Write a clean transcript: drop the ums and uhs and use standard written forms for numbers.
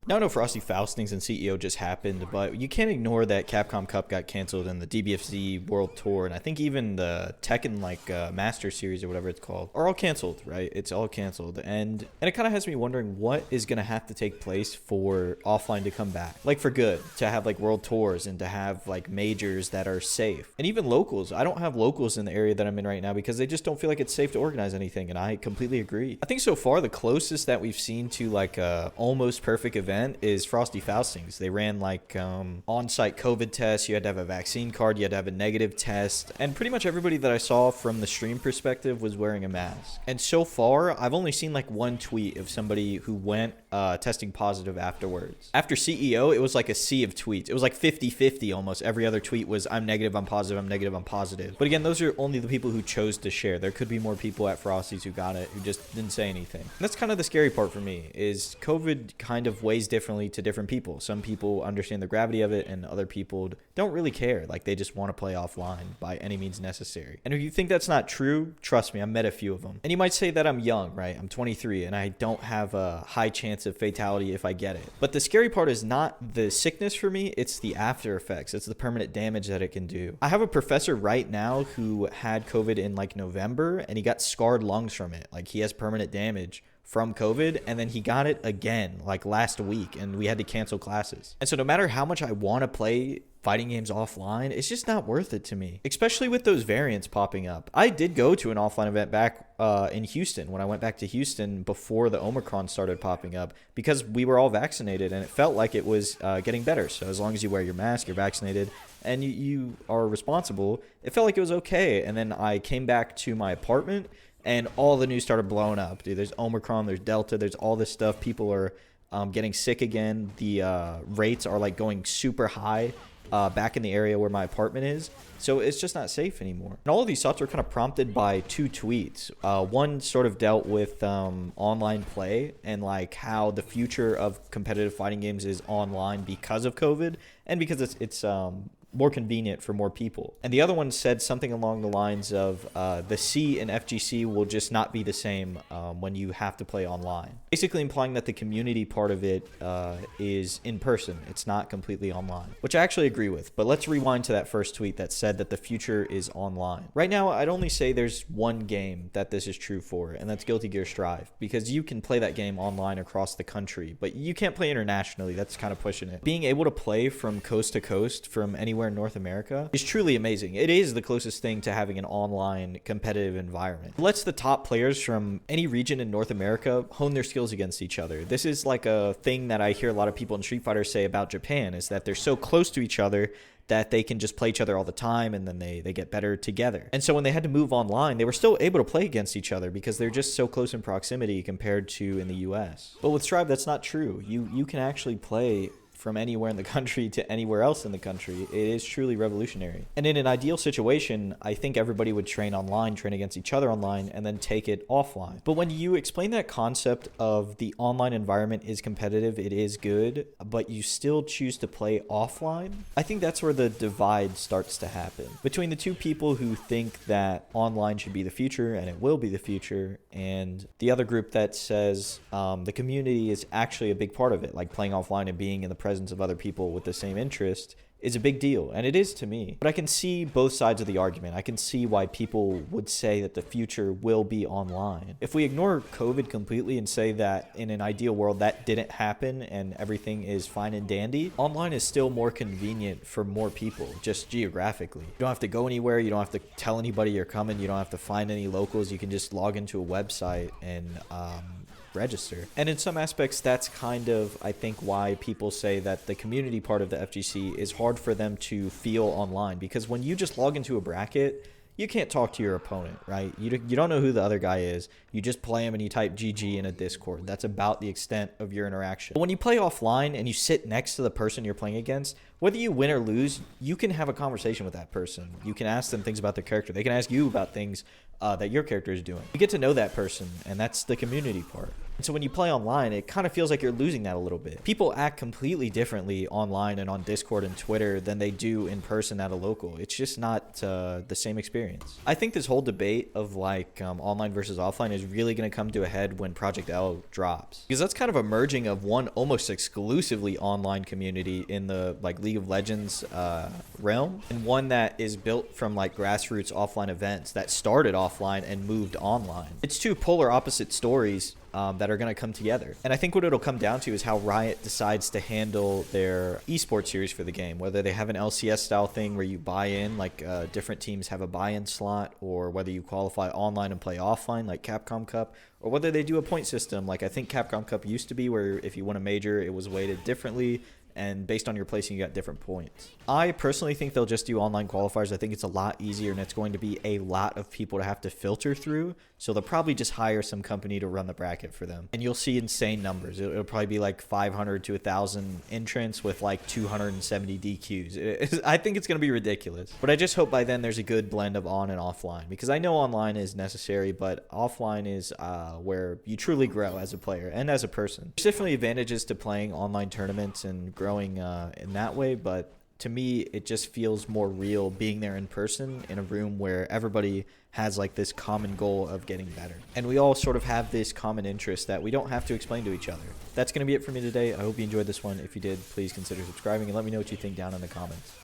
Now I know Frosty Faustings and CEO just happened, but you can't ignore that Capcom Cup got canceled and the Dbfz World Tour, and I think even the Tekken Master Series or whatever it's called are all canceled, right? It's all canceled, and it kind of has me wondering what is going to have to take place for offline to come back, like for good, to have like world tours and to have like majors that are safe, and even locals. I don't have locals in the area that I'm in right now because they just don't feel like it's safe to organize anything, and I completely agree. I think so far the closest that we've seen to like a almost perfect event is Frosty Faustings. They ran like on-site COVID tests. You had to have a vaccine card, you had to have a negative test, and pretty much everybody that I saw from the stream perspective was wearing a mask. And so far I've only seen like one tweet of somebody who went testing positive afterwards. After CEO, it was like a sea of tweets. It was like 50-50 almost. Every other tweet was, I'm negative, I'm positive, I'm negative, I'm positive. But again, those are only the people who chose to share. There could be more people at Frosty's who got it who just didn't say anything. And that's kind of the scary part for me, is COVID kind of weighs differently to different people. Some people understand the gravity of it and other people don't really care. Like they just want to play offline by any means necessary. And if you think that's not true, trust me, I've met a few of them. And you might say that I'm young, right? I'm 23 and I don't have a high chance of fatality if I get it. But the scary part is not the sickness for me, it's the after effects. It's the permanent damage that it can do. I have a professor right now who had COVID in like November and he got scarred lungs from it. Like he has permanent damage from COVID, and then he got it again like last week and we had to cancel classes. And so no matter how much I want to play fighting games offline, it's just not worth it to me, especially with those variants popping up. I did go to an offline event back in Houston when I went back to Houston before the Omicron started popping up because we were all vaccinated and it felt like it was getting better. So as long as you wear your mask, you're vaccinated, and you are responsible, it felt like it was okay. And then I came back to my apartment and all the news started blowing up. Dude, there's Omicron, there's Delta, there's all this stuff. People are getting sick again. The rates are like going super high back in the area where my apartment is. So it's just not safe anymore. And all of these thoughts are kind of prompted by two tweets. One sort of dealt with online play and like how the future of competitive fighting games is online because of COVID and because it's more convenient for more people. And the other one said something along the lines of the C in FGC will just not be the same when you have to play online. Basically implying that the community part of it is in person. It's not completely online, which I actually agree with. But let's rewind to that first tweet that said that the future is online. Right now, I'd only say there's one game that this is true for, and that's Guilty Gear Strive, because you can play that game online across the country, but you can't play internationally. That's kind of pushing it. Being able to play from coast to coast from anywhere in North America is truly amazing. It is the closest thing to having an online competitive environment. It lets the top players from any region in North America hone their skills against each other. This is like a thing that I hear a lot of people in Street Fighter say about Japan, is that they're so close to each other that they can just play each other all the time and then they get better together. And so when they had to move online, they were still able to play against each other because they're just so close in proximity compared to in the US. But with Strive, that's not true. You can actually play from anywhere in the country to anywhere else in the country. It is truly revolutionary. And in an ideal situation, I think everybody would train online, train against each other online, and then take it offline. But when you explain that concept of the online environment is competitive, it is good, but you still choose to play offline, I think that's where the divide starts to happen. Between the two people who think that online should be the future, and it will be the future, and the other group that says the community is actually a big part of it, like playing offline and being in the presence of other people with the same interest is a big deal, and it is to me. But I can see both sides of the argument. I can see why people would say that the future will be online. If we ignore COVID completely and say that in an ideal world that didn't happen and everything is fine and dandy, online is still more convenient for more people, just geographically. You don't have to go anywhere, you don't have to tell anybody you're coming, you don't have to find any locals, you can just log into a website and register. And in some aspects, that's kind of, I think, why people say that the community part of the FGC is hard for them to feel online, because when you just log into a bracket, you can't talk to your opponent, right? You don't know who the other guy is. You just play him and you type GG in a Discord. That's about the extent of your interaction. But when you play offline and you sit next to the person you're playing against, Whether you win or lose, you can have a conversation with that person. You can ask them things about their character. They can ask you about things that your character is doing. You get to know that person, and that's the community part. And so when you play online, it kind of feels like you're losing that a little bit. People act completely differently online and on Discord and Twitter than they do in person at a local. It's just not the same experience. I think this whole debate of like online versus offline is really going to come to a head when Project L drops, because that's kind of a merging of one almost exclusively online community in the like League of Legends realm, and one that is built from like grassroots offline events that started offline and moved online. It's two polar opposite stories that are going to come together. And I think what it'll come down to is how Riot decides to handle their esports series for the game, whether they have an LCS style thing where you buy in, like different teams have a buy-in slot, or whether you qualify online and play offline like Capcom Cup, or whether they do a point system like I think Capcom Cup used to be, where if you won a major it was weighted differently, and based on your placing you got different points. I personally think they'll just do online qualifiers. I think it's a lot easier, and it's going to be a lot of people to have to filter through, so they'll probably just hire some company to run the bracket for them, and you'll see insane numbers. It'll probably be like 500 to 1,000 entrants with like 270 DQs. I think it's going to be ridiculous, but I just hope by then there's a good blend of on and offline, because I know online is necessary, but offline is where you truly grow as a player and as a person. There's definitely advantages to playing online tournaments and growing in that way, but to me it just feels more real being there in person in a room where everybody has like this common goal of getting better, and we all sort of have this common interest that we don't have to explain to each other. That's going to be it for me today. I hope you enjoyed this one. If you did, please consider subscribing and let me know what you think down in the comments.